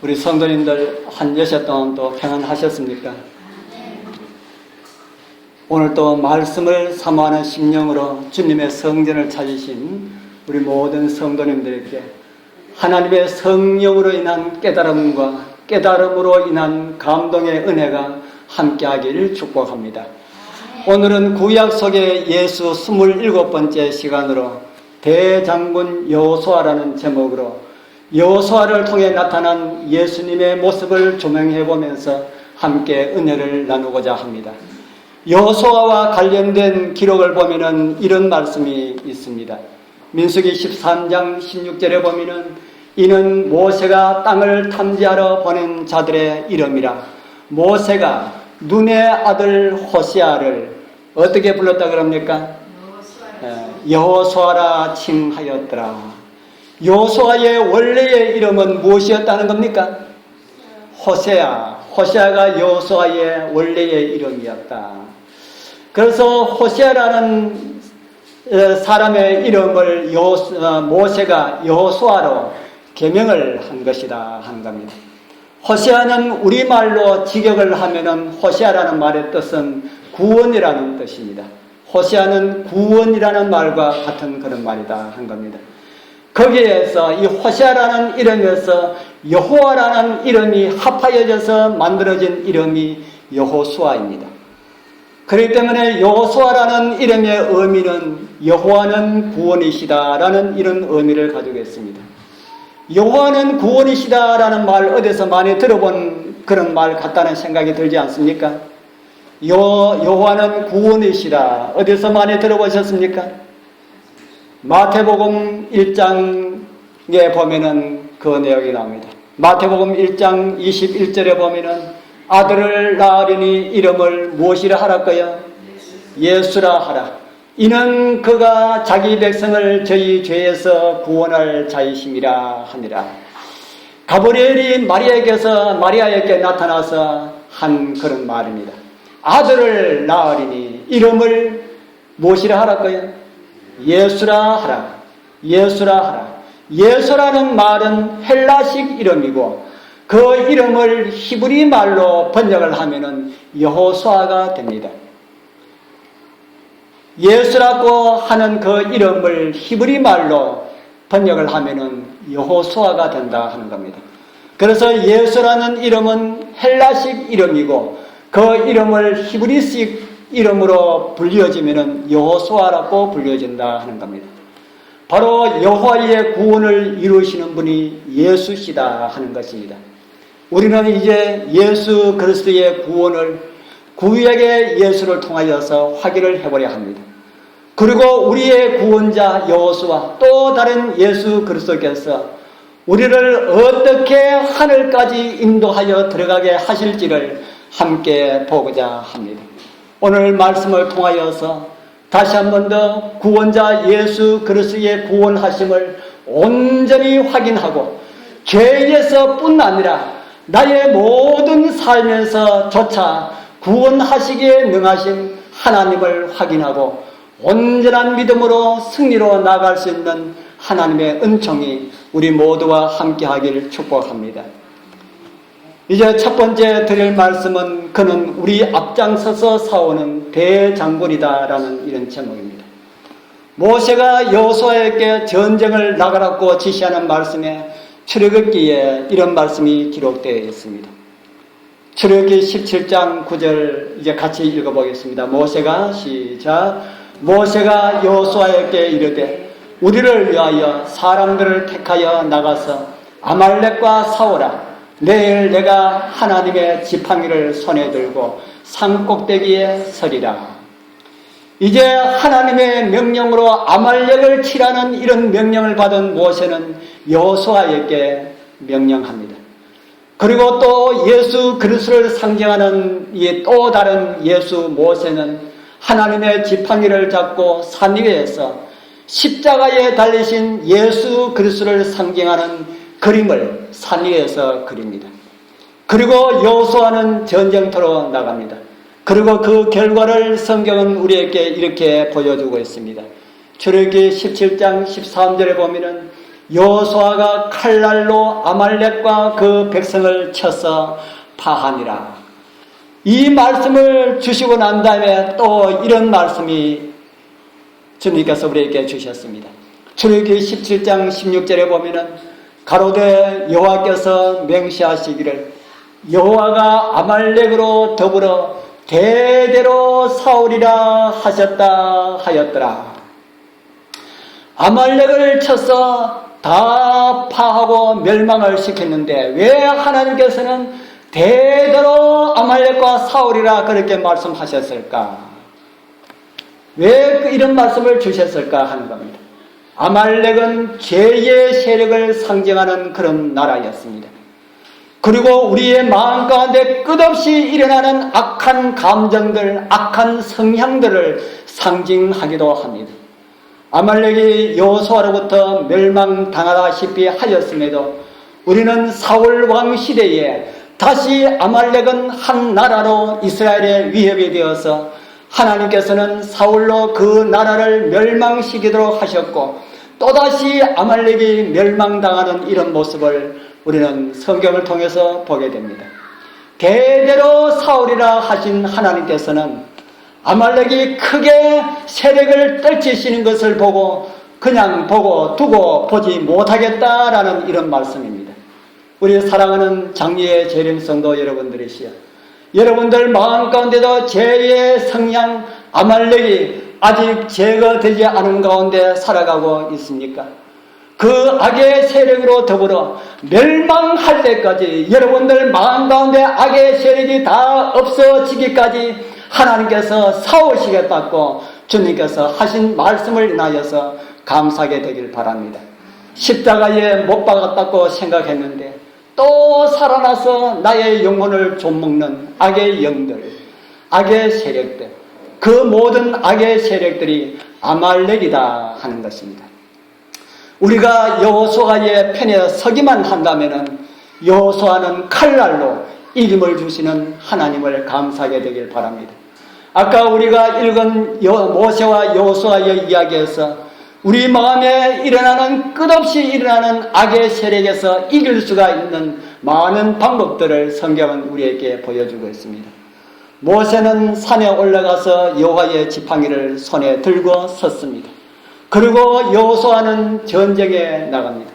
우리 성도님들 한 여섯 동안 또 평안하셨습니까? 오늘 또 말씀을 사모하는 심령으로 주님의 성전을 찾으신 우리 모든 성도님들에게 하나님의 성령으로 인한 깨달음과 깨달음으로 인한 감동의 은혜가 함께하기를 축복합니다. 오늘은 구약 속의 예수 27번째 시간으로 대장군 여호수아라는 제목으로 여호수아를 통해 나타난 예수님의 모습을 조명해보면서 함께 은혜를 나누고자 합니다. 여호수아와 관련된 기록을 보면은 이런 말씀이 있습니다. 민수기 13장 16절에 보면은 이는 모세가 땅을 탐지하러 보낸 자들의 이름이라. 모세가 눈의 아들 호시아를 어떻게 불렀다 그럽니까? 여호수아라 칭하였더라. 여호수아의 원래의 이름은 무엇이었다는 겁니까? 호세아. 호세아가 여호수아의 원래의 이름이었다. 그래서 호세아라는 사람의 이름을 모세가 여호수아로 개명을 한 것이다 하는 겁니다. 호세아는 우리말로 직역을 하면은 호세아라는 말의 뜻은 구원이라는 뜻입니다. 호세아는 구원이라는 말과 같은 그런 말이다 한 겁니다. 거기에서 이 호세아라는 이름에서 여호와라는 이름이 합하여져서 만들어진 이름이 여호수아입니다. 그렇기 때문에 여호수아라는 이름의 의미는 여호와는 구원이시다라는 이런 의미를 가지고 있습니다. 여호와는 구원이시다라는 말 어디서 많이 들어본 그런 말 같다는 생각이 들지 않습니까? 여호와는 구원이시다. 어디서 많이 들어보셨습니까? 마태복음 1장에 보면은 그 내용이 나옵니다. 마태복음 1장 21절에 보면은 아들을 낳으리니 이름을 무엇이라 하랄까요? 예수라 하라. 이는 그가 자기 백성을 저희 죄에서 구원할 자이심이라 하니라. 가브리엘이 마리아에게 나타나서 한 그런 말입니다. 아들을 낳으리니 이름을 무엇이라 하랄까요? 예수라 하라. 예수라 하라. 예수라는 말은 헬라식 이름이고 그 이름을 히브리 말로 번역을 하면은 여호수아가 됩니다. 예수라고 하는 그 이름을 히브리 말로 번역을 하면은 여호수아가 된다 하는 겁니다. 그래서 예수라는 이름은 헬라식 이름이고 그 이름을 히브리식 이름으로 불려지면은 여호수아라고 불려진다 하는 겁니다. 바로 여호와의 구원을 이루시는 분이 예수시다 하는 것입니다. 우리는 이제 예수 그리스도의 구원을 구약의 예수를 통하여서 확인을 해보려 합니다. 그리고 우리의 구원자 여호수아 또 다른 예수 그리스도께서 우리를 어떻게 하늘까지 인도하여 들어가게 하실지를 함께 보고자 합니다. 오늘 말씀을 통하여서 다시 한 번 더 구원자 예수 그리스도의 구원하심을 온전히 확인하고 죄에서뿐 아니라 나의 모든 삶에서조차 구원하시기에 능하신 하나님을 확인하고 온전한 믿음으로 승리로 나아갈 수 있는 하나님의 은총이 우리 모두와 함께하기를 축복합니다. 이제 첫 번째 드릴 말씀은 그는 우리 앞장서서 싸우는 대장군이다라는 이런 제목입니다. 모세가 여호수아에게 전쟁을 나가라고 지시하는 말씀에 출애굽기에 이런 말씀이 기록되어 있습니다. 출애굽기 17장 9절 이제 같이 읽어보겠습니다. 모세가 여호수아에게 이르되 우리를 위하여 사람들을 택하여 나가서 아말렉과 싸우라. 내일 내가 하나님의 지팡이를 손에 들고 산꼭대기에 서리라. 이제 하나님의 명령으로 아말렉을 치라는 이런 명령을 받은 모세는 여호수아에게 명령합니다. 그리고 또 예수 그리스도를 상징하는 이 또 다른 예수 모세는 하나님의 지팡이를 잡고 산 위에서 십자가에 달리신 예수 그리스도를 상징하는 그림을 산 위에서 그립니다. 그리고 여호수아는 전쟁터로 나갑니다. 그리고 그 결과를 성경은 우리에게 이렇게 보여주고 있습니다. 출애굽기 17장 13절에 보면은 여호수아가 칼날로 아말렉과 그 백성을 쳐서 파하니라. 이 말씀을 주시고 난 다음에 또 이런 말씀이 주님께서 우리에게 주셨습니다. 출애굽기 17장 16절에 보면은 가로되 여호와께서 맹세하시기를 여호와가 아말렉으로 더불어 대대로 싸우리라 하셨다 하였더라. 아말렉을 쳐서 다 파하고 멸망을 시켰는데 왜 하나님께서는 대대로 아말렉과 싸우리라 그렇게 말씀하셨을까? 왜 이런 말씀을 주셨을까 하는 겁니다. 아말렉은 죄의 세력을 상징하는 그런 나라였습니다. 그리고 우리의 마음 가운데 끝없이 일어나는 악한 감정들, 악한 성향들을 상징하기도 합니다. 아말렉이 여호수아로부터 멸망당하다시피 하였음에도 우리는 사울 왕 시대에 다시 아말렉은 한 나라로 이스라엘의 위협이 되어서 하나님께서는 사울로 그 나라를 멸망시키도록 하셨고 또다시 아말렉이 멸망당하는 이런 모습을 우리는 성경을 통해서 보게 됩니다. 대대로 싸우리라 하신 하나님께서는 아말렉이 크게 세력을 떨치시는 것을 보고 그냥 보고 두고 보지 못하겠다라는 이런 말씀입니다. 우리 사랑하는 장리의 재림 성도 여러분들이시여, 여러분들 마음 가운데도 죄의 성향 아말렉이 아직 제거되지 않은 가운데 살아가고 있습니까? 그 악의 세력으로 더불어 멸망할 때까지 여러분들 마음 가운데 악의 세력이 다 없어지기까지 하나님께서 싸우시겠다고 주님께서 하신 말씀을 인하여서 감사하게 되길 바랍니다. 십자가에 못 박았다고 생각했는데 또 살아나서 나의 영혼을 좀먹는 악의 영들, 악의 세력들, 그 모든 악의 세력들이 아말렉이다 하는 것입니다. 우리가 여호수아의 편에 서기만 한다면은 여호수아는 칼날로 이김을 주시는 하나님을 감사하게 되길 바랍니다. 아까 우리가 읽은 모세와 여호수아의 이야기에서 우리 마음에 일어나는 끝없이 일어나는 악의 세력에서 이길 수가 있는 많은 방법들을 성경은 우리에게 보여주고 있습니다. 모세는 산에 올라가서 여호와의 지팡이를 손에 들고 섰습니다. 그리고 여호수아는 전쟁에 나갑니다.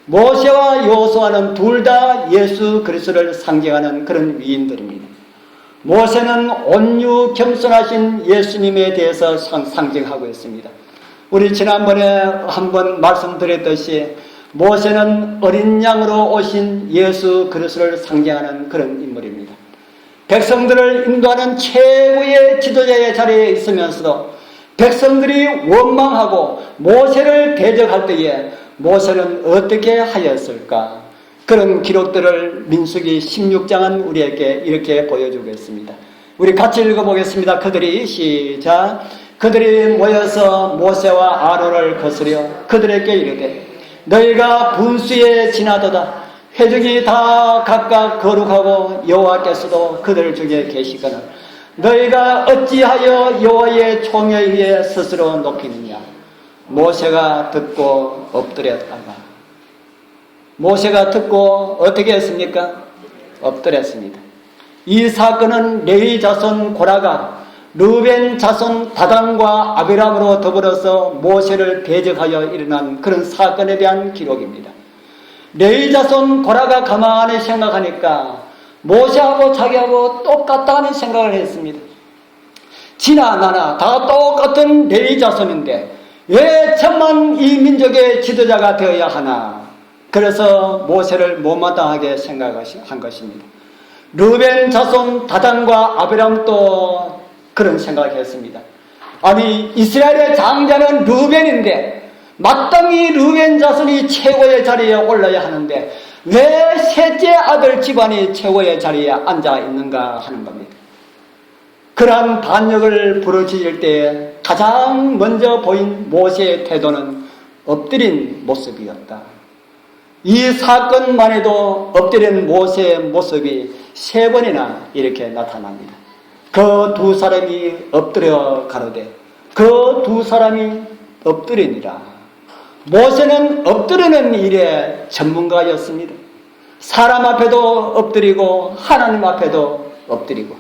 모세와 여호수아는 둘 다 예수 그리스도를 상징하는 그런 위인들입니다. 모세는 온유 겸손하신 예수님에 대해서 상징하고 있습니다. 우리 지난번에 한번 말씀드렸듯이 모세는 어린 양으로 오신 예수 그리스도를 상징하는 그런 인물입니다. 백성들을 인도하는 최고의 지도자의 자리에 있으면서도 백성들이 원망하고 모세를 대적할 때에 모세는 어떻게 하였을까? 그런 기록들을 민수기 16장은 우리에게 이렇게 보여주고 있습니다. 우리 같이 읽어보겠습니다. 그들이 시작. 그들이 모여서 모세와 아론을 거스려 그들에게 이르되 너희가 분수에 지나도다. 회중이 다 각각 거룩하고 여호와께서도 그들 중에 계시거늘 너희가 어찌하여 여호와의 총회 위에 스스로 높이느냐. 모세가 듣고 엎드렸다가 모세가 듣고 어떻게 했습니까? 엎드렸습니다. 이 사건은 레위 자손 고라가 르벤 자손 다단과 아비람으로 더불어서 모세를 대적하여 일어난 그런 사건에 대한 기록입니다. 레위 자손 고라가 가만히 생각하니까 모세하고 자기하고 똑같다는 생각을 했습니다. 지나 나나 다 똑같은 레위 자손인데 왜 저만 이 민족의 지도자가 되어야 하나. 그래서 모세를 못마땅하게 생각한 것입니다. 르벤 자손 다단과 아비람도 그런 생각을 했습니다. 아니 이스라엘의 장자는 르벤인데 마땅히 르벤 자손이 최고의 자리에 올라야 하는데 왜 셋째 아들 집안이 최고의 자리에 앉아 있는가 하는 겁니다. 그러한 반역을 부르짖을 때 가장 먼저 보인 모세의 태도는 엎드린 모습이었다. 이 사건만 해도 엎드린 모세의 모습이 3번이나 이렇게 나타납니다. 그 두 사람이 엎드려 가로되 그 두 사람이 엎드리니라. 모세는 엎드리는 일에 전문가였습니다. 사람 앞에도 엎드리고 하나님 앞에도 엎드리고,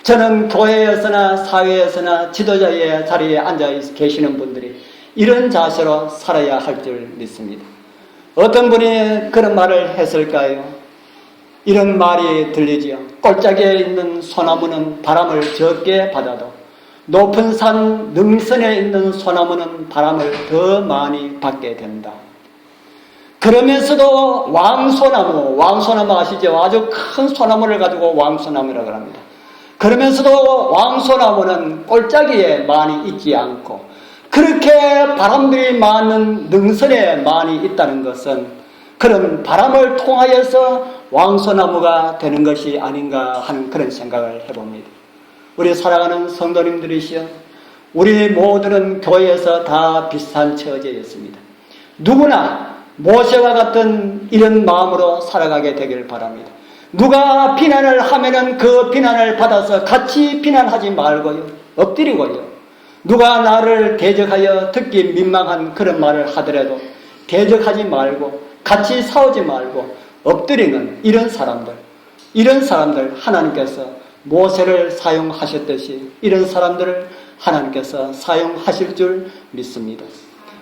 저는 교회에서나 사회에서나 지도자의 자리에 앉아 계시는 분들이 이런 자세로 살아야 할 줄 믿습니다. 어떤 분이 그런 말을 했을까요? 이런 말이 들리지요. 골짜기에 있는 소나무는 바람을 적게 받아도 높은 산 능선에 있는 소나무는 바람을 더 많이 받게 된다. 그러면서도 왕소나무 아시죠? 아주 큰 소나무를 가지고 왕소나무라고 합니다. 그러면서도 왕소나무는 골짜기에 많이 있지 않고 그렇게 바람들이 많은 능선에 많이 있다는 것은 그런 바람을 통하여서 왕소나무가 되는 것이 아닌가 하는 그런 생각을 해봅니다. 우리 사랑하는 성도님들이시여, 우리 모두는 교회에서 다 비슷한 처지였습니다. 누구나 모세와 같은 이런 마음으로 살아가게 되길 바랍니다. 누가 비난을 하면은 그 비난을 받아서 같이 비난하지 말고요, 엎드리고요. 누가 나를 대적하여 듣기 민망한 그런 말을 하더라도 대적하지 말고 같이 싸우지 말고 엎드리는 이런 사람들 하나님께서 모세를 사용하셨듯이 이런 사람들을 하나님께서 사용하실 줄 믿습니다.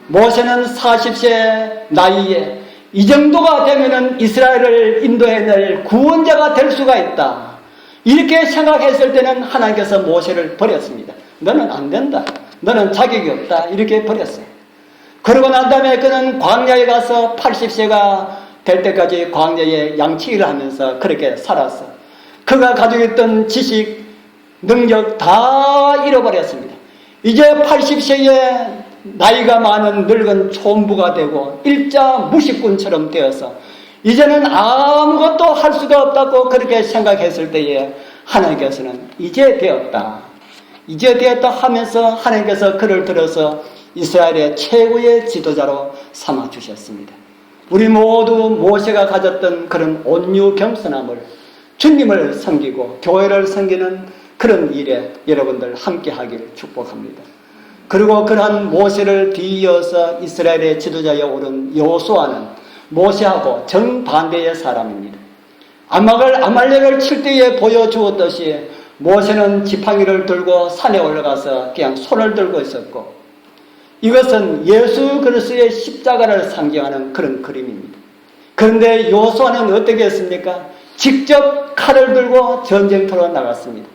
모세는 40세 나이에 이 정도가 되면은 이스라엘을 인도해낼 구원자가 될 수가 있다, 이렇게 생각했을 때는 하나님께서 모세를 버렸습니다. 너는 안 된다, 너는 자격이 없다, 이렇게 버렸어요. 그러고 난 다음에 그는 광야에 가서 80세가 될 때까지 광야에 양치기를 하면서 그렇게 살았어. 그가 가지고 있던 지식, 능력 다 잃어버렸습니다. 이제 80세에 나이가 많은 늙은 촌부가 되고 일자 무식꾼처럼 되어서 이제는 아무것도 할 수가 없다고 그렇게 생각했을 때에 하나님께서는 이제 되었다 하면서 하나님께서 그를 들어서 이스라엘의 최고의 지도자로 삼아주셨습니다. 우리 모두 모세가 가졌던 그런 온유 겸손함을, 주님을 섬기고 교회를 섬기는 그런 일에 여러분들 함께 하길 축복합니다. 그리고 그러한 모세를 뒤이어서 이스라엘의 지도자에 오른 여호수아는 모세하고 정반대의 사람입니다. 아말렉을 칠 때에 보여주었듯이 모세는 지팡이를 들고 산에 올라가서 그냥 손을 들고 있었고, 이것은 예수 그리스도의 십자가를 상징하는 그런 그림입니다. 그런데 여호수아는 어떻게 했습니까? 직접 칼을 들고 전쟁터로 나갔습니다.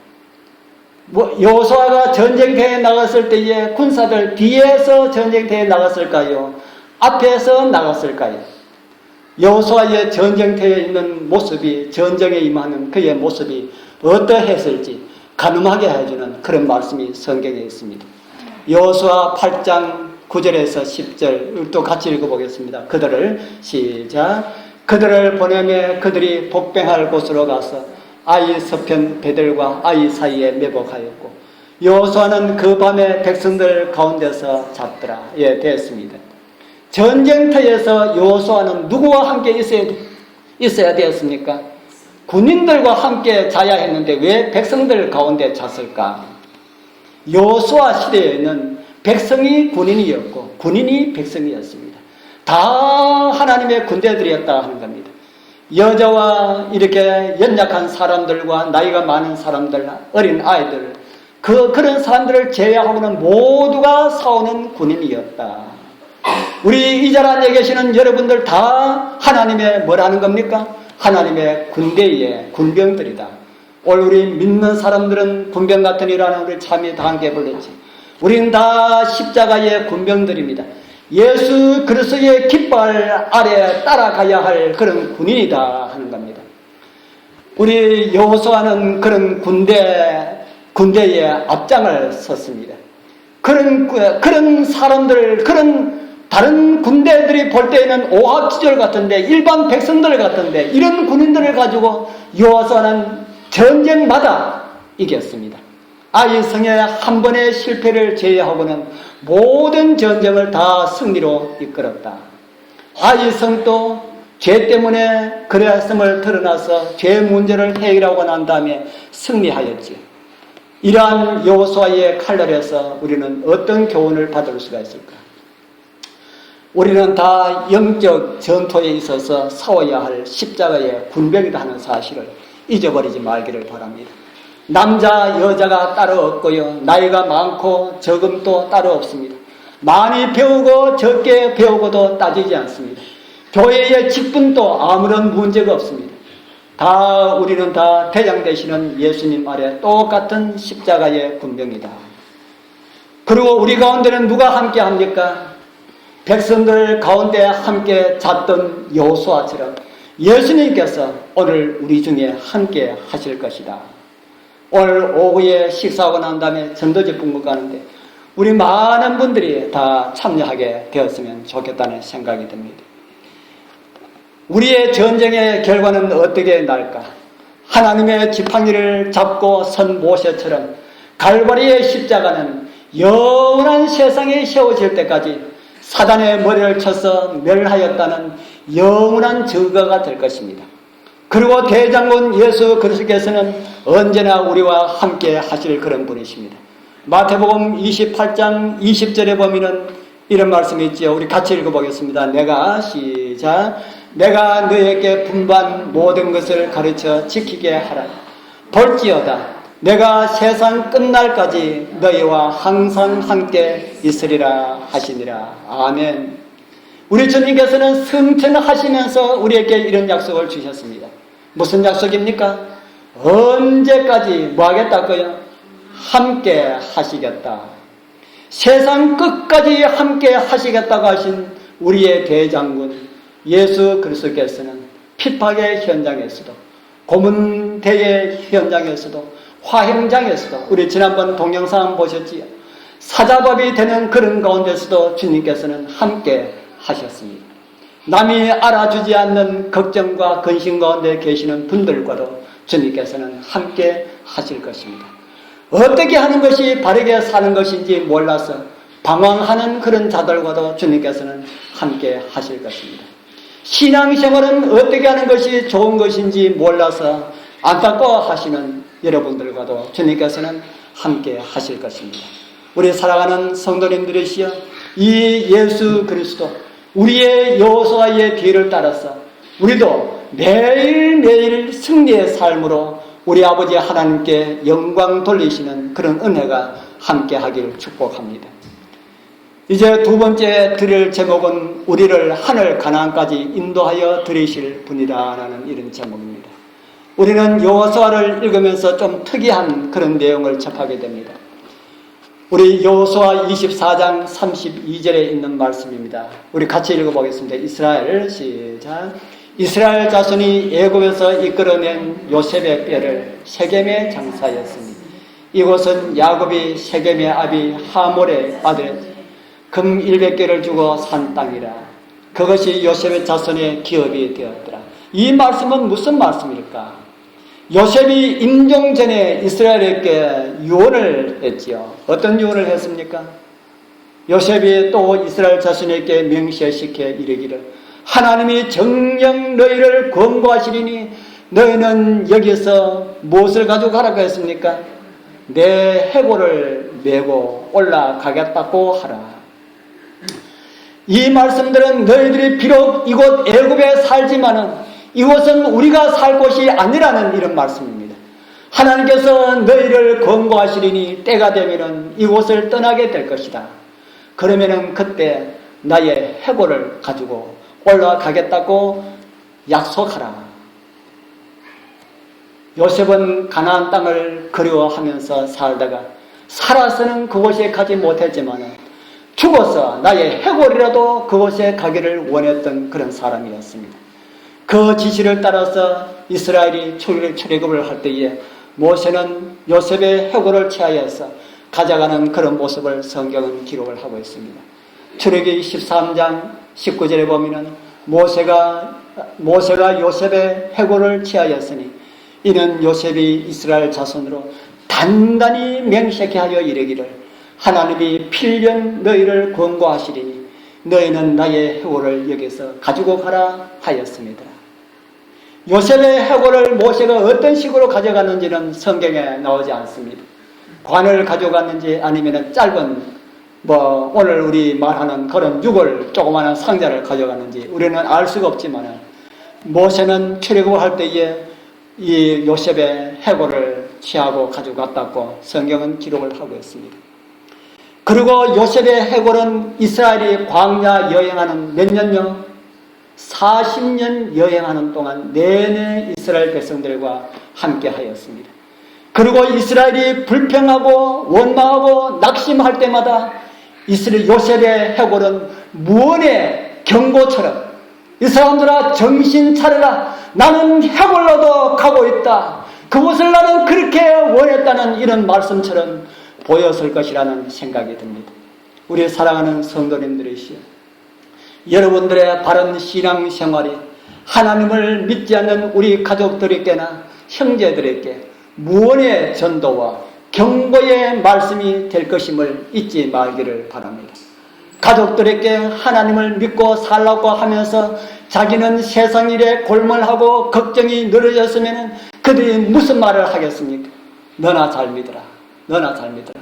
여호수아가 전쟁터에 나갔을 때에 군사들 뒤에서 전쟁터에 나갔을까요? 앞에서 나갔을까요? 여호수아의 전쟁터에 있는 모습이, 전쟁에 임하는 그의 모습이 어떠했을지 가늠하게 해주는 그런 말씀이 성경에 있습니다. 여호수아 8장 9절에서 10절 또 같이 읽어보겠습니다. 그들을 보내매 그들이 복병할 곳으로 가서 아이 서편 베델과 아이 사이에 매복하였고 여호수아는 그 밤에 백성들 가운데서 잡더라. 예, 됐습니다. 전쟁터에서 여호수아는 누구와 함께 있어야 되었습니까? 군인들과 함께 자야 했는데 왜 백성들 가운데 잤을까? 여호수아 시대에는 백성이 군인이었고 군인이 백성이었습니다. 다 하나님의 군대들이었다 하는 겁니다. 여자와 이렇게 연약한 사람들과 나이가 많은 사람들, 어린 아이들, 그런 사람들을 제외하고는 모두가 싸우는 군인이었다. 우리 이 자리에 계시는 여러분들 다 하나님의 뭐라는 겁니까? 하나님의 군대의 군병들이다. 오늘 우리 믿는 사람들은 군병 같은 일하는 우리 참이 다 함께 불렀지. 우리는 다 십자가의 군병들입니다. 예수 그리스도의 깃발 아래 따라가야 할 그런 군인이다 하는 겁니다. 우리 여호수아는 그런 군대의 앞장을 섰습니다. 그런 사람들, 그런 다른 군대들이 볼 때에는 오합지졸 같은데, 일반 백성들 같은데, 이런 군인들을 가지고 여호수아는 전쟁마다 이겼습니다. 아이 성의 한 번의 실패를 제외하고는 모든 전쟁을 다 승리로 이끌었다. 아이 성도 죄 때문에 그랬음을 드러나서 죄 문제를 해결하고 난 다음에 승리하였지. 이러한 여호수아의 칼날에서 우리는 어떤 교훈을 받을 수가 있을까? 우리는 다 영적 전투에 있어서 싸워야 할 십자가의 군병이다 하는 사실을 잊어버리지 말기를 바랍니다. 남자 여자가 따로 없고요, 나이가 많고 적음도 따로 없습니다. 많이 배우고 적게 배우고도 따지지 않습니다. 교회의 직분도 아무런 문제가 없습니다. 우리는 다 대장 되시는 예수님 아래 똑같은 십자가의 군병이다. 그리고 우리 가운데는 누가 함께 합니까? 백성들 가운데 함께 잤던 여호수아처럼 예수님께서 오늘 우리 중에 함께 하실 것이다. 오늘 오후에 식사하고 난 다음에 전도지 분국 가는데 우리 많은 분들이 다 참여하게 되었으면 좋겠다는 생각이 듭니다. 우리의 전쟁의 결과는 어떻게 날까? 하나님의 지팡이를 잡고 선 모세처럼 갈보리의 십자가는 영원한 세상에 세워질 때까지 사단의 머리를 쳐서 멸하였다는 영원한 증거가 될 것입니다. 그리고 대장군 예수 그리스도께서는 언제나 우리와 함께 하실 그런 분이십니다. 마태복음 28장 20절에 보면은 이런 말씀이 있지요. 우리 같이 읽어보겠습니다. 내가 너에게 분부한 모든 것을 가르쳐 지키게 하라. 볼지어다 내가 세상 끝날까지 너희와 항상 함께 있으리라 하시니라. 아멘. 우리 주님께서는 승천하시면서 우리에게 이런 약속을 주셨습니다. 무슨 약속입니까? 언제까지 뭐 하겠다고요? 함께 하시겠다. 세상 끝까지 함께 하시겠다고 하신 우리의 대장군 예수 그리스도께서는 핍박의 현장에서도, 고문대의 현장에서도, 화형장에서도, 우리 지난번 동영상 보셨지요? 사자밥이 되는 그런 가운데서도 주님께서는 함께 하셨습니다. 남이 알아주지 않는 걱정과 근심 가운데 계시는 분들과도 주님께서는 함께 하실 것입니다. 어떻게 하는 것이 바르게 사는 것인지 몰라서 방황하는 그런 자들과도 주님께서는 함께 하실 것입니다. 신앙생활은 어떻게 하는 것이 좋은 것인지 몰라서 안타까워하시는 여러분들과도 주님께서는 함께 하실 것입니다. 우리 사랑하는 성도님들이시여, 이 예수 그리스도 우리의 여호수아의 뒤를 따라서 우리도 매일매일 승리의 삶으로 우리 아버지 하나님께 영광 돌리시는 그런 은혜가 함께 하기를 축복합니다. 이제 두 번째 드릴 제목은 우리를 하늘 가나안까지 인도하여 들이실 분이라는 이런 제목입니다. 우리는 여호수아를 읽으면서 좀 특이한 그런 내용을 접하게 됩니다. 우리 여호수아 24장 32절에 있는 말씀입니다. 우리 같이 읽어보겠습니다. 이스라엘 시작. 이스라엘 자손이 애굽에서 이끌어낸 요셉의 뼈를 세겜에 장사하였으니 이곳은 야곱이 세겜의 아비 하몰의 아들 금 100개를 주고 산 땅이라. 그것이 요셉의 자손의 기업이 되었더라. 이 말씀은 무슨 말씀일까? 요셉이 임종 전에 이스라엘에게 유언을 했지요. 어떤 유언을 했습니까? 요셉이 또 이스라엘 자손에게 명시시켜 이르기를 하나님이 정녕 너희를 권고하시리니 너희는 여기서 무엇을 가지고 가라고 했습니까? 내 해골을 메고 올라가겠다고 하라. 이 말씀들은 너희들이 비록 이곳 애굽에 살지만은 이곳은 우리가 살 곳이 아니라는 이런 말씀입니다. 하나님께서 너희를 권고하시리니 때가 되면은 이곳을 떠나게 될 것이다. 그러면은 그때 나의 해골을 가지고 올라가겠다고 약속하라. 요셉은 가나안 땅을 그리워하면서 살다가 살아서는 그곳에 가지 못했지만 죽어서 나의 해골이라도 그곳에 가기를 원했던 그런 사람이었습니다. 그 지시를 따라서 이스라엘이 출애굽을 할 때에 모세는 요셉의 해골을 취하여서 가져가는 그런 모습을 성경은 기록을 하고 있습니다. 출애굽기 13장 19절에 보면은 모세가 요셉의 해골을 취하였으니 이는 요셉이 이스라엘 자손으로 단단히 명시하게 하여 이르기를 하나님이 필연 너희를 권고하시리니 너희는 나의 해골을 여기서 가지고 가라 하였습니다. 요셉의 해골을 모세가 어떤 식으로 가져갔는지는 성경에 나오지 않습니다. 관을 가져갔는지 아니면 짧은 오늘 우리 말하는 그런 육을 조그마한 상자를 가져가는지 우리는 알 수가 없지만 모세는 출애굽을 할 때에 이 요셉의 해골을 취하고 가져갔다고 성경은 기록을 하고 있습니다. 그리고 요셉의 해골은 이스라엘이 광야 여행하는 몇 년요? 40년 여행하는 동안 내내 이스라엘 백성들과 함께 하였습니다. 그리고 이스라엘이 불평하고 원망하고 낙심할 때마다 이스라엘 요셉의 해골은 무언의 경고처럼 이 사람들아 정신 차려라. 나는 해골로도 가고 있다. 그곳을 나는 그렇게 원했다는 이런 말씀처럼 보였을 것이라는 생각이 듭니다. 우리 사랑하는 성도님들이시여, 여러분들의 바른 신앙생활이 하나님을 믿지 않는 우리 가족들에게나 형제들에게 무언의 전도와 경고의 말씀이 될 것임을 잊지 말기를 바랍니다. 가족들에게 하나님을 믿고 살라고 하면서 자기는 세상 일에 골몰하고 걱정이 늘어졌으면 그들이 무슨 말을 하겠습니까? 너나 잘 믿어라. 너나 잘 믿어라.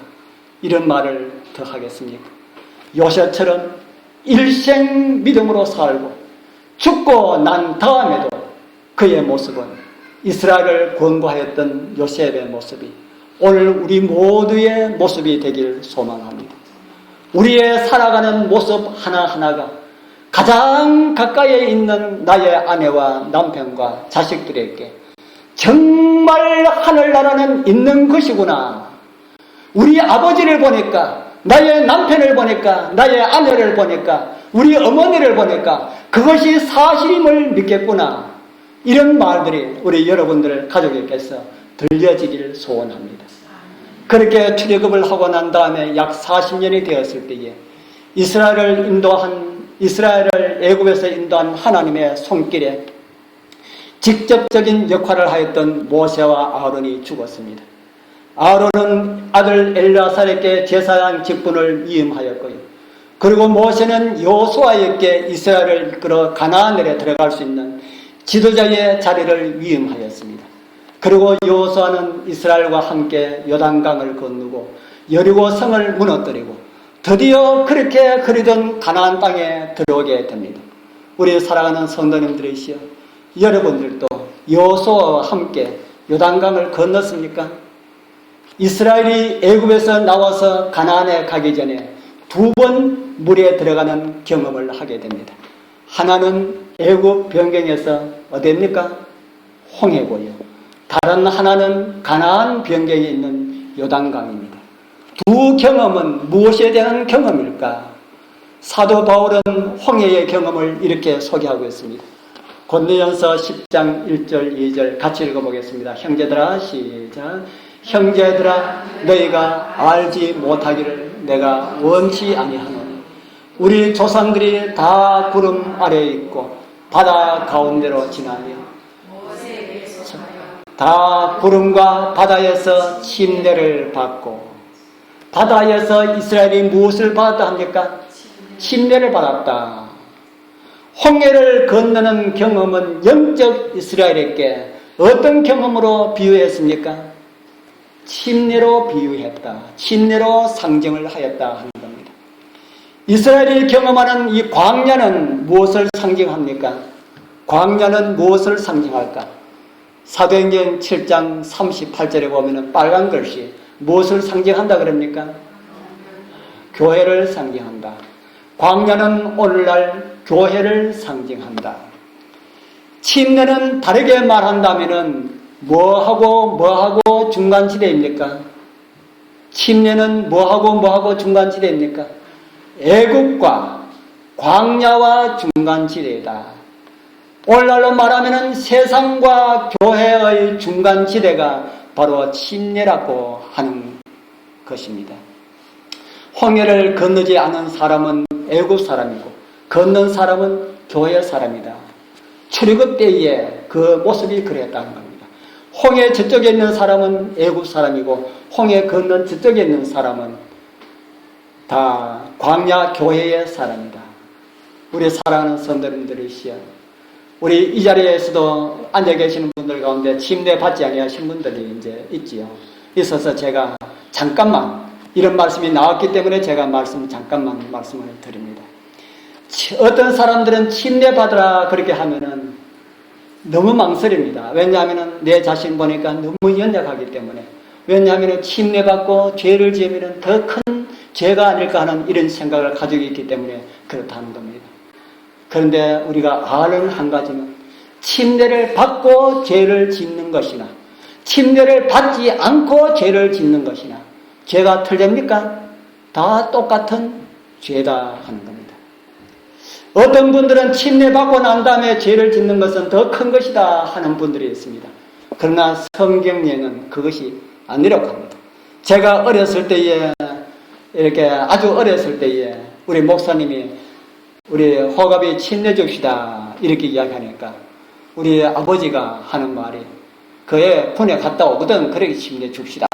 이런 말을 더 하겠습니까? 요셉처럼 일생 믿음으로 살고 죽고 난 다음에도 그의 모습은 이스라엘을 권고하였던 요셉의 모습이 오늘 우리 모두의 모습이 되길 소망합니다. 우리의 살아가는 모습 하나하나가 가장 가까이에 있는 나의 아내와 남편과 자식들에게 정말 하늘나라는 있는 것이구나. 우리 아버지를 보니까, 나의 남편을 보니까, 나의 아내를 보니까, 우리 어머니를 보니까 그것이 사실임을 믿겠구나. 이런 말들이 우리 여러분들 가족에게서 들려지기를 소원합니다. 그렇게 출애굽을 하고 난 다음에 약 40년이 되었을 때에 이스라엘을 애굽에서 인도한 하나님의 손길에 직접적인 역할을 하였던 모세와 아론이 죽었습니다. 아론은 아들 엘르아살에게 제사장 직분을 위임하였고요. 그리고 모세는 여호수아에게 이스라엘을 이끌어 가나안에 들어갈 수 있는 지도자의 자리를 위임하였습니다. 그리고 여호수아는 이스라엘과 함께 요단강을 건너고 여리고 성을 무너뜨리고 드디어 그렇게 그리던 가나안 땅에 들어오게 됩니다. 우리 사랑하는 성도님들이시여, 여러분들도 여호수아와 함께 요단강을 건넜습니까? 이스라엘이 애굽에서 나와서 가나안에 가기 전에 2번 물에 들어가는 경험을 하게 됩니다. 하나는 애굽 변경에서 어디입니까? 홍해고요. 다른 하나는 가나안 변경에 있는 요단강입니다. 두 경험은 무엇에 대한 경험일까? 사도 바울은 홍해의 경험을 이렇게 소개하고 있습니다. 고린도전서 10장 1절 2절 같이 읽어보겠습니다. 형제들아, 시작. 형제들아, 너희가 알지 못하기를 내가 원치 아니하노니 우리 조상들이 다 구름 아래에 있고 바다 가운데로 지나며 다 구름과 바다에서 침례를 받고, 바다에서 이스라엘이 무엇을 받았다 합니까? 침례를 받았다. 홍해를 건너는 경험은 영적 이스라엘에게 어떤 경험으로 비유했습니까? 침례로 비유했다. 침례로 상징을 하였다 하는 겁니다. 이스라엘이 경험하는 이 광야는 무엇을 상징합니까? 광야는 무엇을 상징할까? 사도행전 7장 38절에 보면 빨간 글씨 무엇을 상징한다 그럽니까? 교회를 상징한다. 광야는 오늘날 교회를 상징한다. 침례는 다르게 말한다면 뭐하고 중간지대입니까? 침례는 뭐하고 중간지대입니까? 애국과 광야와 중간지대이다. 오늘날로 말하면 세상과 교회의 중간지대가 바로 침례라고 하는 것입니다. 홍해를 건너지 않은 사람은 애국 사람이고 건넌 사람은 교회 사람이다. 출애굽 때에 그 모습이 그랬다는 겁니다. 홍해 저쪽에 있는 사람은 애국 사람이고 홍해 건넌 저쪽에 있는 사람은 다 광야 교회의 사람이다. 우리 사랑하는 성도님들이시여, 우리 이 자리에서도 앉아 계시는 분들 가운데 침례 받지 아니하신 분들이 이제 있지요. 있어서 제가 잠깐만 이런 말씀이 나왔기 때문에 제가 잠깐만 말씀을 드립니다. 어떤 사람들은 침례받으라 그렇게 하면은 너무 망설입니다. 왜냐하면 내 자신 보니까 너무 연약하기 때문에. 왜냐하면 침례받고 죄를 지으면 더 큰 죄가 아닐까 하는 이런 생각을 가지고 있기 때문에 그렇다는 겁니다. 그런데 우리가 아는 한 가지는 침례를 받고 죄를 짓는 것이나 침례를 받지 않고 죄를 짓는 것이나 죄가 틀립니까? 다 똑같은 죄다 하는 겁니다. 어떤 분들은 침례받고 난 다음에 죄를 짓는 것은 더 큰 것이다 하는 분들이 있습니다. 그러나 성경에는 그것이 아니라고 합니다. 제가 어렸을 때에 이렇게 아주 어렸을 때에 우리 목사님이 우리 호갑이 침례 줍시다 이렇게 이야기하니까 우리 아버지가 하는 말이 그에 군에 갔다 오거든 그렇게 침례 줍시다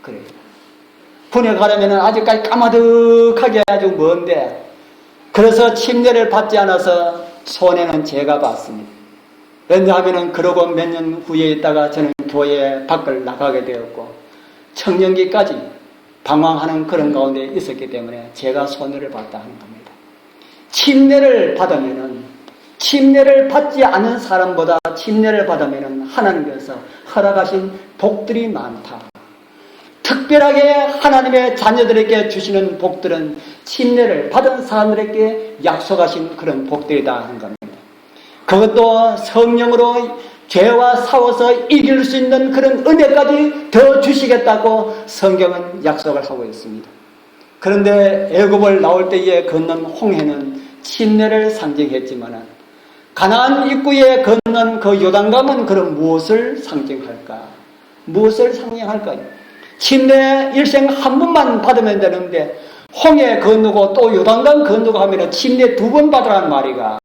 그래요. 군에 가려면 아직까지 까마득하게 아주 먼데 그래서 침례를 받지 않아서 손해는 제가 봤습니다. 왜냐하면 그러고 몇 년 후에 있다가 저는 교회 밖을 나가게 되었고 청년기까지 방황하는 그런 가운데 있었기 때문에 제가 손해를 봤다 하는 겁니다. 침례를 받으면은 침례를 받지 않은 사람보다 침례를 받으면은 하나님께서 허락하신 복들이 많다. 특별하게 하나님의 자녀들에게 주시는 복들은 침례를 받은 사람들에게 약속하신 그런 복들이다 하는 겁니다. 그것도 성령으로 죄와 싸워서 이길 수 있는 그런 은혜까지 더 주시겠다고 성경은 약속을 하고 있습니다. 그런데 애굽을 나올 때에 건넌 홍해는 침례를 상징했지만 가나안 입구에 건넌 그 요단강은 그런 무엇을 상징할까? 무엇을 상징할까요? 침례 일생 한 번만 받으면 되는데 홍해 건너고 또 요단강 건너고 하면 침례 2번 받으라는 말이가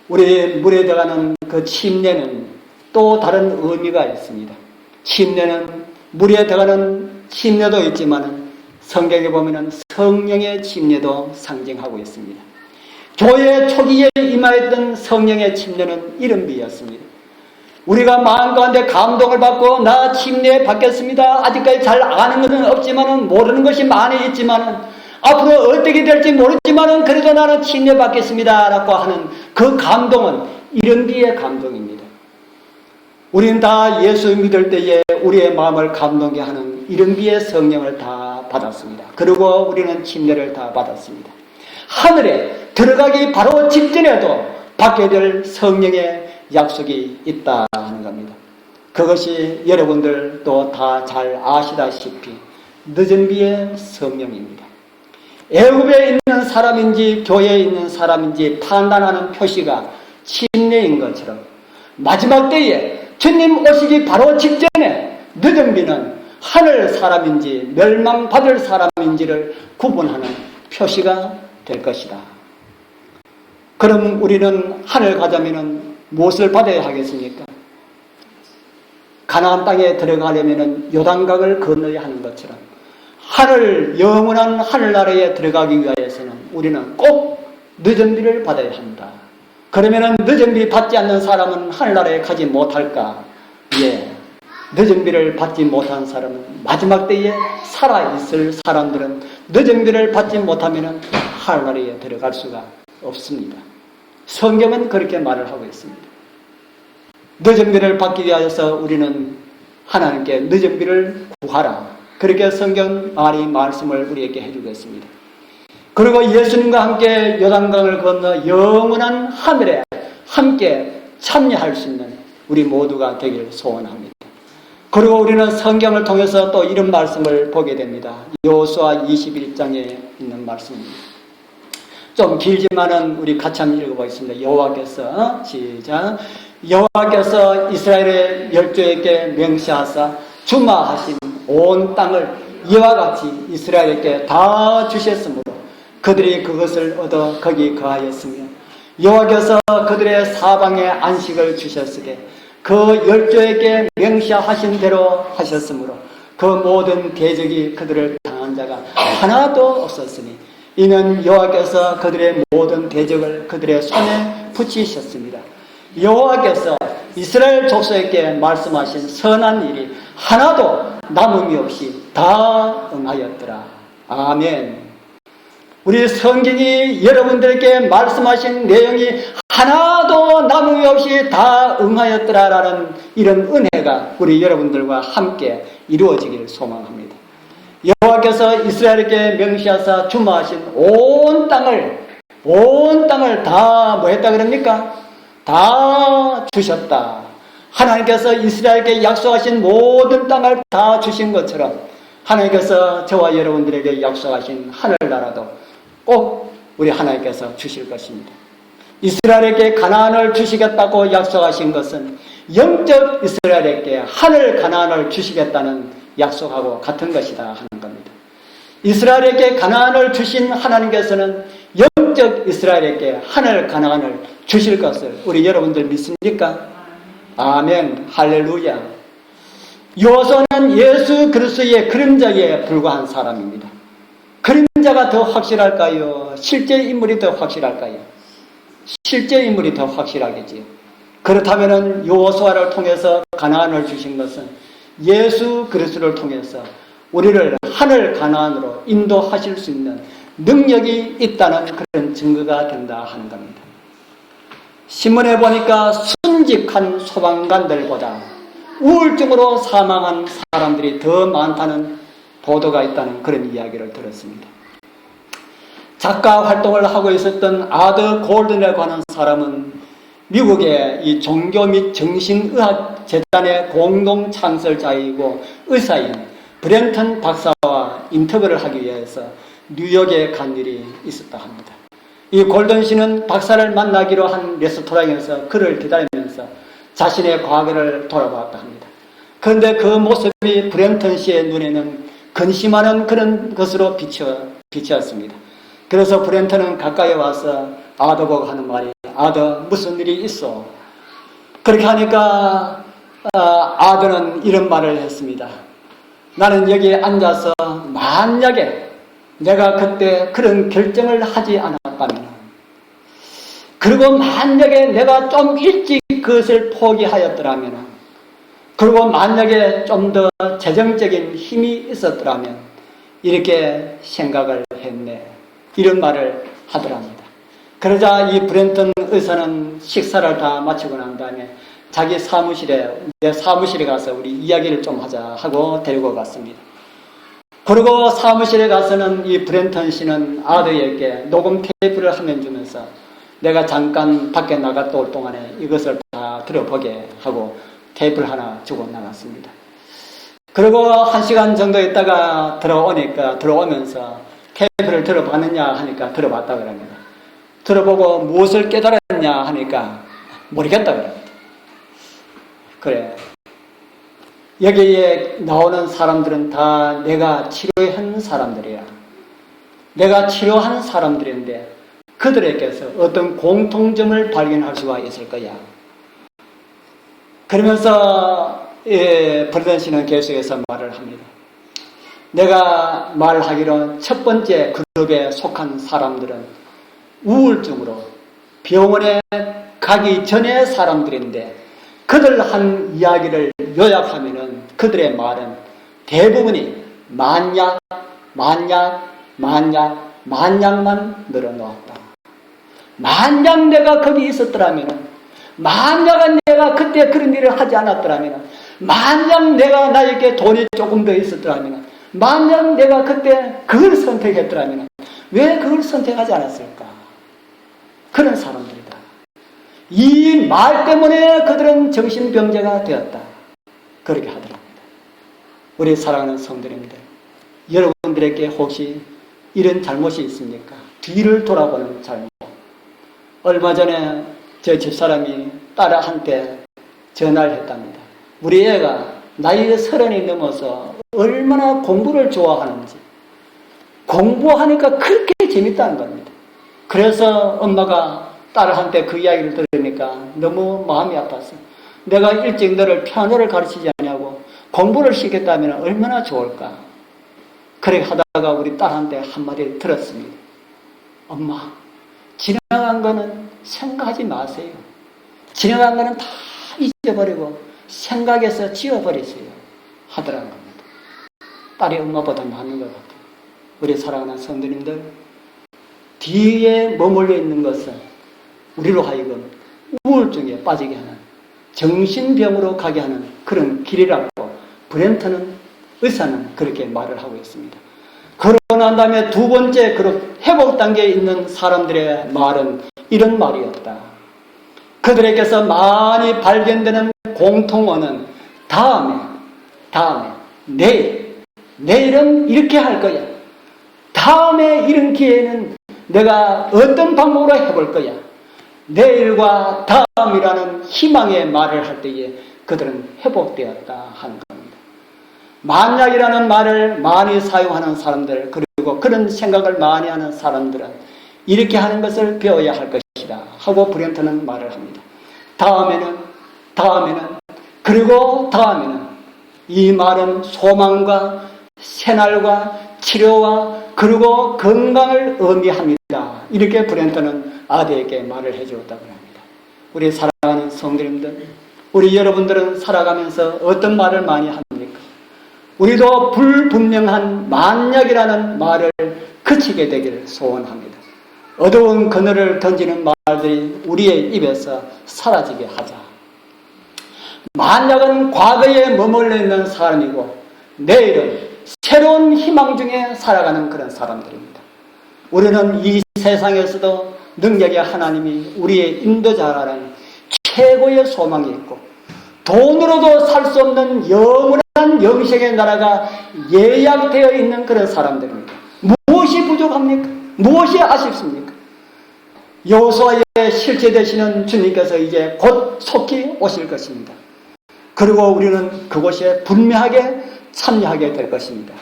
우리 물에 들어가는 그 침례는 또 다른 의미가 있습니다. 침례는 물에 들어가는 침례도 있지만 성경에 보면 성령의 침례도 상징하고 있습니다. 교회 초기에 임하였던 성령의 침례는 이런 비였습니다. 우리가 마음 가운데 감동을 받고 나 침례 받겠습니다. 아직까지 잘 아는 것은 없지만 모르는 것이 많이 있지만 앞으로 어떻게 될지 모르지만 그래도 나는 침례 받겠습니다 라고 하는 그 감동은 이런 비의 감동입니다. 우리는 다 예수 믿을 때에 우리의 마음을 감동케 하는 이런 비의 성령을 다 받았습니다. 그리고 우리는 침례를 다 받았습니다. 하늘에 들어가기 바로 직전에도 받게 될 성령의 약속이 있다 하는 겁니다. 그것이 여러분들도 다 잘 아시다시피 늦은 비의 성령입니다. 애굽에 있는 사람인지 교회에 있는 사람인지 판단하는 표시가 침례인 것처럼 마지막 때에 주님 오시기 바로 직전에 늦은 비는 하늘 사람인지 멸망받을 사람인지를 구분하는 표시가 될 것이다. 그럼 우리는 하늘 가자면은 무엇을 받아야 하겠습니까? 가나안 땅에 들어가려면 요단강을 건너야 하는 것처럼 영원한 하늘나라에 들어가기 위해서는 우리는 꼭 늦은 비를 받아야 한다. 그러면 늦은 비 받지 않는 사람은 하늘나라에 가지 못할까? 예. 늦은 비를 받지 못한 사람은 마지막 때에 살아있을 사람들은 늦은 비를 받지 못하면 하늘나라에 들어갈 수가 없습니다. 성경은 그렇게 말을 하고 있습니다. 늦은 비를 받기 위해서 우리는 하나님께 늦은 비를 구하라. 그렇게 성경 말씀을 우리에게 해주고 있습니다. 그리고 예수님과 함께 요단강을 건너 영원한 하늘에 함께 참여할 수 있는 우리 모두가 되기를 소원합니다. 그리고 우리는 성경을 통해서 또 이런 말씀을 보게 됩니다. 여호수아 21장에 있는 말씀입니다. 좀 길지만은 우리 같이 한번 읽어보겠습니다. 여호와께서 시작. 여호와께서 이스라엘의 열조에게 명시하사 주마하신 온 땅을 이와 같이 이스라엘에게 다 주셨으므로 그들이 그것을 얻어 거기 거하였으며 여호와께서 그들의 사방에 안식을 주셨으되 그 열조에게 명시하신 대로 하셨으므로 그 모든 대적이 그들을 당한 자가 하나도 없었으니 이는 여호와께서 그들의 모든 대적을 그들의 손에 붙이셨습니다. 여호와께서 이스라엘 족속에게 말씀하신 선한 일이 하나도 남음이 없이 다 응하였더라. 아멘. 우리 성경이 여러분들에게 말씀하신 내용이 하나도 남음이 없이 다 응하였더라라는 이런 은혜가 우리 여러분들과 함께 이루어지기를 소망합니다. 여호와께서 이스라엘에게 명시하사 주마하신 온 땅을 다 뭐 했다 그럽니까? 다 주셨다. 하나님께서 이스라엘에게 약속하신 모든 땅을 다 주신 것처럼 하나님께서 저와 여러분들에게 약속하신 하늘나라도 꼭 우리 하나님께서 주실 것입니다. 이스라엘에게 가나안을 주시겠다고 약속하신 것은 영적 이스라엘에게 하늘 가나안을 주시겠다는 약속하고 같은 것이다 하는 겁니다. 이스라엘에게 가나안을 주신 하나님께서는 영적 이스라엘에게 하늘 가나안을 주실 것을 우리 여러분들 믿습니까? 아멘. 할렐루야. 여호수아는 예수 그리스도의 그림자에 불과한 사람입니다. 그림자가 더 확실할까요? 실제 인물이 더 확실할까요? 실제 인물이 더 확실하겠지요. 그렇다면 여호수아를 통해서 가나안을 주신 것은 예수 그리스도를 통해서 우리를 하늘 가나안으로 인도하실 수 있는 능력이 있다는 그런 증거가 된다 하는 겁니다. 신문에 보니까 순직한 소방관들보다 우울증으로 사망한 사람들이 더 많다는 보도가 있다는 그런 이야기를 들었습니다. 작가 활동을 하고 있었던 아더 골든이라고 하는 사람은 미국의 이 종교 및 정신의학 재단의 공동 창설자이고 의사인 브렌턴 박사와 인터뷰를 하기 위해서 뉴욕에 간 일이 있었다 합니다. 이 골든 씨는 박사를 만나기로 한 레스토랑에서 그를 기다리면서 자신의 과거를 돌아보았다 합니다. 그런데 그 모습이 브렌턴 씨의 눈에는 근심하는 그런 것으로 비치었습니다. 그래서 브렌턴은 가까이 와서 아더 보고 하는 말이, 아더 무슨 일이 있어? 그렇게 하니까 아더는 이런 말을 했습니다. 나는 여기에 앉아서 만약에 내가 그때 그런 결정을 하지 않았다면, 그리고 만약에 내가 좀 일찍 그것을 포기하였더라면, 그리고 만약에 좀 더 재정적인 힘이 있었더라면 이렇게 생각을 했네. 이런 말을 하더랍니다. 그러자 이 브렌턴 의사는 식사를 다 마치고 난 다음에 자기 내 사무실에 가서 우리 이야기를 좀 하자 하고 데리고 갔습니다. 그리고 사무실에 가서는 이 브렌턴 씨는 아들에게 녹음 테이프를 화면 주면서 내가 잠깐 밖에 나갔다 올 동안에 이것을 다 들어보게 하고 테이프를 하나 주고 나갔습니다. 그리고 1시간 정도 있다가 들어오면서 테이프를 들어봤느냐 하니까 들어봤다 그럽니다. 들어보고 무엇을 깨달았냐 하니까 모르겠다 그럽니다. 그래. 여기에 나오는 사람들은 다 내가 치료한 사람들이야. 내가 치료하는 사람들인데 그들에게서 어떤 공통점을 발견할 수가 있을 거야. 그러면서 브렌턴 씨는 계속해서 말을 합니다. 내가 말하기로 첫 번째 그룹에 속한 사람들은 우울증으로 병원에 가기 전의 사람들인데 그들 한 이야기를 요약하면은 그들의 말은 대부분이 만약만 늘어놓았다. 만약 내가 거기 있었더라면, 만약 내가 그때 그런 일을 하지 않았더라면, 만약 내가 나에게 돈이 조금 더 있었더라면, 만약 내가 그때 그걸 선택했더라면 왜 그걸 선택하지 않았을까? 그런 사람들이다. 이 말 때문에 그들은 정신병자가 되었다. 그렇게 하더랍니다. 우리 사랑하는 성도님들, 여러분들에게 혹시 이런 잘못이 있습니까? 뒤를 돌아보는 잘못. 얼마 전에 제 집사람이 딸한테 전화를 했답니다. 우리 애가 나이가 30이 넘어서 얼마나 공부를 좋아하는지, 공부하니까 그렇게 재밌다는 겁니다. 그래서 엄마가 딸한테 그 이야기를 들으니까 너무 마음이 아팠어요. 내가 일찍 너를 피아노를 가르치지 않냐고 공부를 시켰다면 얼마나 좋을까. 그렇게 하다가 우리 딸한테 한마디 들었습니다. 엄마, 지나간 거는 생각하지 마세요. 지나간 거는 다 잊어버리고 생각에서 지워버리세요 하더라는 겁니다. 딸이 엄마보다 많은 것 같아요. 우리 사랑하는 성도님들, 뒤에 머물러 있는 것은 우리로 하여금 우울증에 빠지게 하는, 정신병으로 가게 하는 그런 길이라고 의사는 그렇게 말을 하고 있습니다. 그러고 난 다음에 두 번째 회복 단계에 있는 사람들의 말은 이런 말이었다. 그들에게서 많이 발견되는 공통어는 다음에, 내일은 이렇게 할 거야. 다음에 이런 기회에는 내가 어떤 방법으로 해볼 거야. 내일과 다음이라는 희망의 말을 할 때에 그들은 회복되었다 하는 겁니다. 만약이라는 말을 많이 사용하는 사람들, 그리고 그런 생각을 많이 하는 사람들은 이렇게 하는 것을 배워야 할 것이다 하고 브렌트는 말을 합니다. 다음에는, 그리고 다음에는, 이 말은 소망과 새날과 치료와 그리고 건강을 의미합니다. 이렇게 브렌트는 아들에게 말을 해주었다고 합니다. 우리 사랑하는 성도님들, 우리 여러분들은 살아가면서 어떤 말을 많이 합니까? 우리도 불분명한 만약이라는 말을 그치게 되기를 소원합니다. 어두운 그늘을 던지는 말들이 우리의 입에서 사라지게 하자. 만약은 과거에 머물러 있는 사람이고 내일은 새로운 희망 중에 살아가는 그런 사람들입니다. 우리는 이 세상에서도 능력의 하나님이 우리의 인도자라는 최고의 소망이 있고 돈으로도 살 수 없는 영원한 영생의 나라가 예약되어 있는 그런 사람들입니다. 무엇이 부족합니까? 무엇이 아쉽습니까? 여호수아에 실제되시는 주님께서 이제 곧 속히 오실 것입니다. 그리고 우리는 그곳에 분명하게 참여하게 될 것입니다.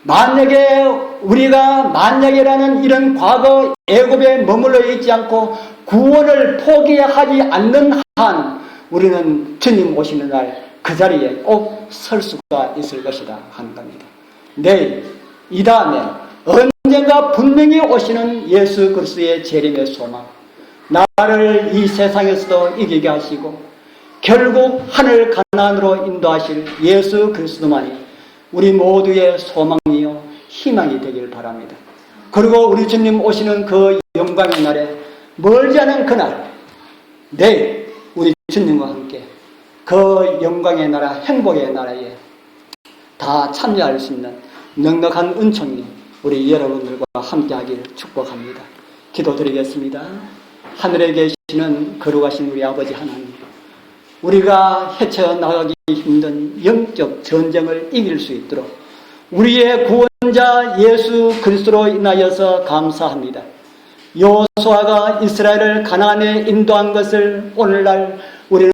만약에 우리가 만약이라는 이런 과거 애굽에 머물러 있지 않고 구원을 포기하지 않는 한 우리는 주님 오시는 날 그 자리에 꼭 설 수가 있을 것이다 하는 겁니다. 내일, 이 다음에 언젠가 분명히 오시는 예수 그리스도의 재림의 소망, 나를 이 세상에서도 이기게 하시고 결국 하늘 가나안으로 인도하실 예수 그리스도만이 우리 모두의 소망이요 희망이 되길 바랍니다. 그리고 우리 주님 오시는 그 영광의 날에 멀지 않은 그날, 내일 우리 주님과 함께 그 영광의 나라, 행복의 나라에 다 참여할 수 있는 넉넉한 은총이 우리 여러분들과 함께 하기를 축복합니다. 기도드리겠습니다. 하늘에 계시는 거룩하신 우리 아버지 하나님, 우리가 헤쳐나가기 힘든 영적 전쟁을 이길 수 있도록 우리의 구원자 예수 그리스도로 인하여서 감사합니다. 여호수아가 이스라엘을 가나안에 인도한 것을 오늘날 우리는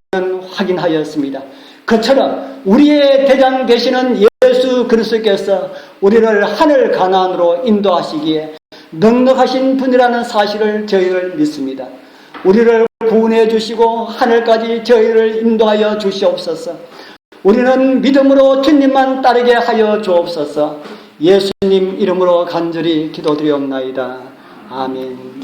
확인하였습니다. 그처럼 우리의 대장 되시는 예수 그리스도께서 우리를 하늘 가나안으로 인도하시기에 넉넉하신 분이라는 사실을 저희를 믿습니다. 우리를 구원해 주시고 하늘까지 저희를 인도하여 주시옵소서. 우리는 믿음으로 주님만 따르게 하여 주옵소서. 예수님 이름으로 간절히 기도드리옵나이다. 아멘.